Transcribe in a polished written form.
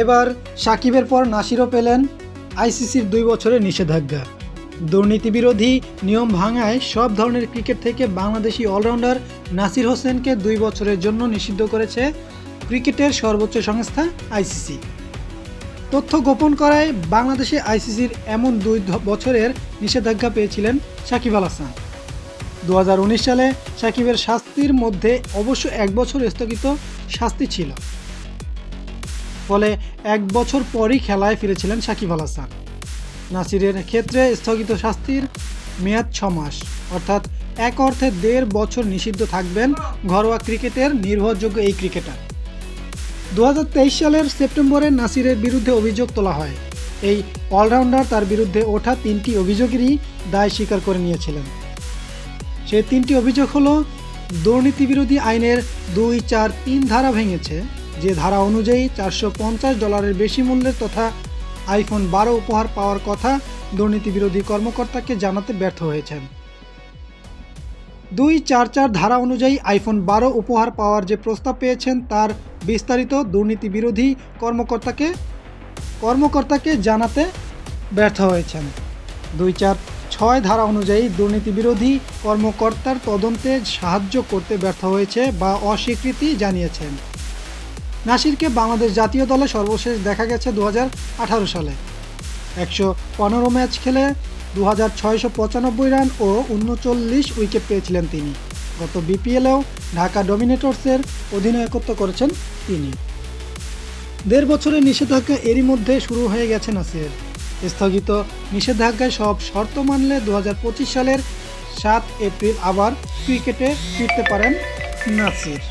এবার সাকিবের পর নাসিরও পেলেন আইসিসির 2 বছরের নিষেধাজ্ঞা। দুর্নীতি বিরোধী নিয়ম ভাঙায় সব ধরনের ক্রিকেট থেকে বাংলাদেশি অলরাউন্ডার নাসির হোসেনকে 2 বছরের জন্য নিষিদ্ধ করেছে ক্রিকেটের সর্বোচ্চ সংস্থা আইসিসি। তথ্য গোপন করায় বাংলাদেশে আইসিসির এমন 2 বছরের নিষেধাজ্ঞা পেয়েছিলেন সাকিব আল হাসান। 2019 সালে সাকিবের শাস্তির মধ্যে অবশ্য 1 বছর স্থগিত শাস্তি ছিল, ফলে 1 বছর পরই খেলায় ফিরেছিলেন সাকিব আল হাসান। নাসিরের ক্ষেত্রে স্থগিত শাস্তির মেয়াদ 6 মাস, অর্থাৎ এক অর্থে 1.5 বছর নিষিদ্ধ থাকবেন ঘরোয়া ক্রিকেটের নির্ভরযোগ্য এই ক্রিকেটার। 2023 সালের সেপ্টেম্বরে নাসিরের বিরুদ্ধে অভিযোগ তোলা হয়। এই অলরাউন্ডার তার বিরুদ্ধে ওঠা 3টি অভিযোগেরই দায় স্বীকার করে নিয়েছিলেন। সেই 3টি অভিযোগ হলো দুর্নীতি বিরোধী আইনের 2, 4, 3 ধারা ভেঙেছে, যে ধারা অনুযায়ী $450 বেশি মূল্যের তথা আইফোন 12 উপহার পাওয়ার কথা দুর্নীতি বিরোধী কর্মকর্তাকে জানাতে ব্যর্থ হয়েছেন। 244 ধারা অনুযায়ী আইফোন 12 উপহার পাওয়ার যে প্রস্তাব পেয়েছেন তার বিস্তারিত দুর্নীতি বিরোধী কর্মকর্তাকে জানাতে ব্যর্থ হয়েছেন। 246 ধারা অনুযায়ী দুর্নীতি বিরোধী কর্মকর্তার তদন্তে সাহায্য করতে ব্যর্থ হয়েছে বা অস্বীকৃতি জানিয়েছেন। নাসিরকে বাংলাদেশ জাতীয় দলে সর্বশেষ দেখা গেছে 2018 সালে। 115 ম্যাচ খেলে 2695 রান ও 39 উইকেট পেয়েছিলেন তিনি। গত বিপিএলেও ঢাকা ডমিনেটর্সের অধিনায়কত্ব করেছেন তিনি। 1.5 বছরের নিষেধাজ্ঞা এরই মধ্যে শুরু হয়ে গেছে নাসিরের। স্থগিত নিষেধাজ্ঞায় সব শর্ত মানলে 2025 সালের 7 এপ্রিল আবার ক্রিকেটে ফিরতে পারেন নাসির।